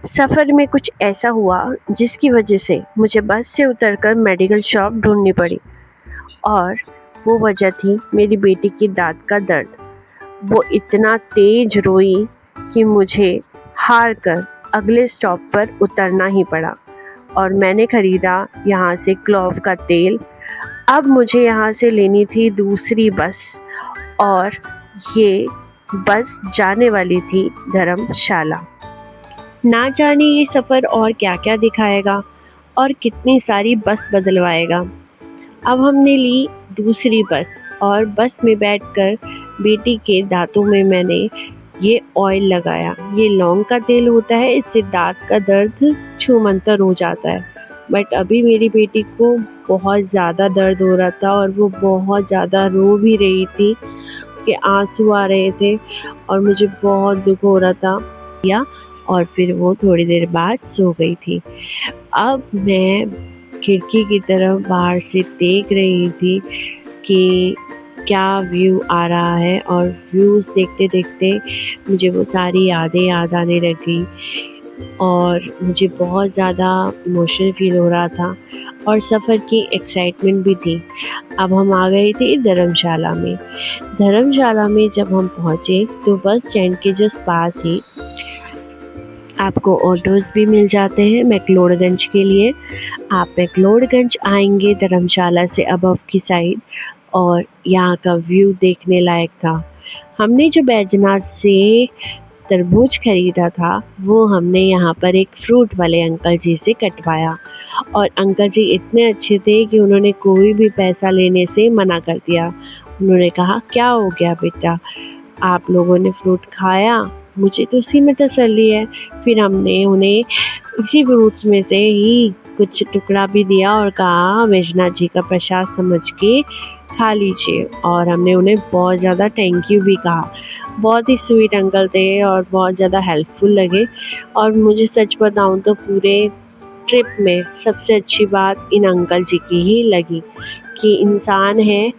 सफ़र में कुछ ऐसा हुआ जिसकी वजह से मुझे बस से उतरकर मेडिकल शॉप ढूंढनी पड़ी और वो वजह थी मेरी बेटी की दाँत का दर्द। वो इतना तेज रोई कि मुझे हार कर अगले स्टॉप पर उतरना ही पड़ा और मैंने ख़रीदा यहाँ से क्लोव का तेल। अब मुझे यहाँ से लेनी थी दूसरी बस और ये बस जाने वाली थी धर्मशाला। ना जाने ये सफ़र और क्या क्या दिखाएगा और कितनी सारी बस बदलवाएगा। अब हमने ली दूसरी बस और बस में बैठकर बेटी के दांतों में मैंने ये ऑयल लगाया। ये लौंग का तेल होता है, इससे दांत का दर्द छूमंतर हो जाता है। बट अभी मेरी बेटी को बहुत ज़्यादा दर्द हो रहा था और वो बहुत ज़्यादा रो भी रही थी, उसके आंसू आ रहे थे और मुझे बहुत दुख हो रहा था या और फिर वो थोड़ी देर बाद सो गई थी। अब मैं खिड़की की तरफ बाहर से देख रही थी कि क्या व्यू आ रहा है और व्यूज़ देखते देखते मुझे वो सारी यादें याद आने लगी और मुझे बहुत ज़्यादा इमोशनल फील हो रहा था और सफ़र की एक्साइटमेंट भी थी। अब हम आ गए थे धर्मशाला में। धर्मशाला में जब हम पहुँचे तो बस स्टैंड के जस्ट पास ही आपको ऑटोज़ भी मिल जाते हैं मैक्लोडगंज के लिए। आप मैक्लोडगंज आएंगे धर्मशाला से अबव की साइड और यहाँ का व्यू देखने लायक था। हमने जो बैजनाथ से तरबूज खरीदा था वो हमने यहाँ पर एक फ्रूट वाले अंकल जी से कटवाया और अंकल जी इतने अच्छे थे कि उन्होंने कोई भी पैसा लेने से मना कर दिया। उन्होंने कहा, क्या हो गया बेटा, आप लोगों ने फ्रूट खाया? मुझे तो उसी में तसल्ली है। फिर हमने उन्हें इसी फ्रूट्स में से ही कुछ टुकड़ा भी दिया और कहा वैजनाथ जी का प्रसाद समझ के खा लीजिए और हमने उन्हें बहुत ज़्यादा थैंक यू भी कहा। बहुत ही स्वीट अंकल थे और बहुत ज़्यादा हेल्पफुल लगे और मुझे सच बताऊं तो पूरे ट्रिप में सबसे अच्छी बात इन अंकल जी की ही लगी कि इंसान है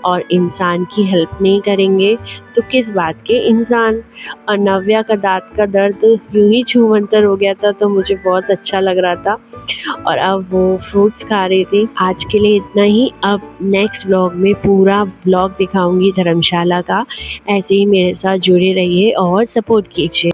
और इंसान की हेल्प नहीं करेंगे तो किस बात के इंसान। और नव्या का दांत का दर्द यूं ही छूमंतर हो गया था तो मुझे बहुत अच्छा लग रहा था और अब वो फ्रूट्स खा रही थी। आज के लिए इतना ही। अब नेक्स्ट व्लॉग में पूरा व्लॉग दिखाऊंगी धर्मशाला का। ऐसे ही मेरे साथ जुड़े रहिए और सपोर्ट कीजिए।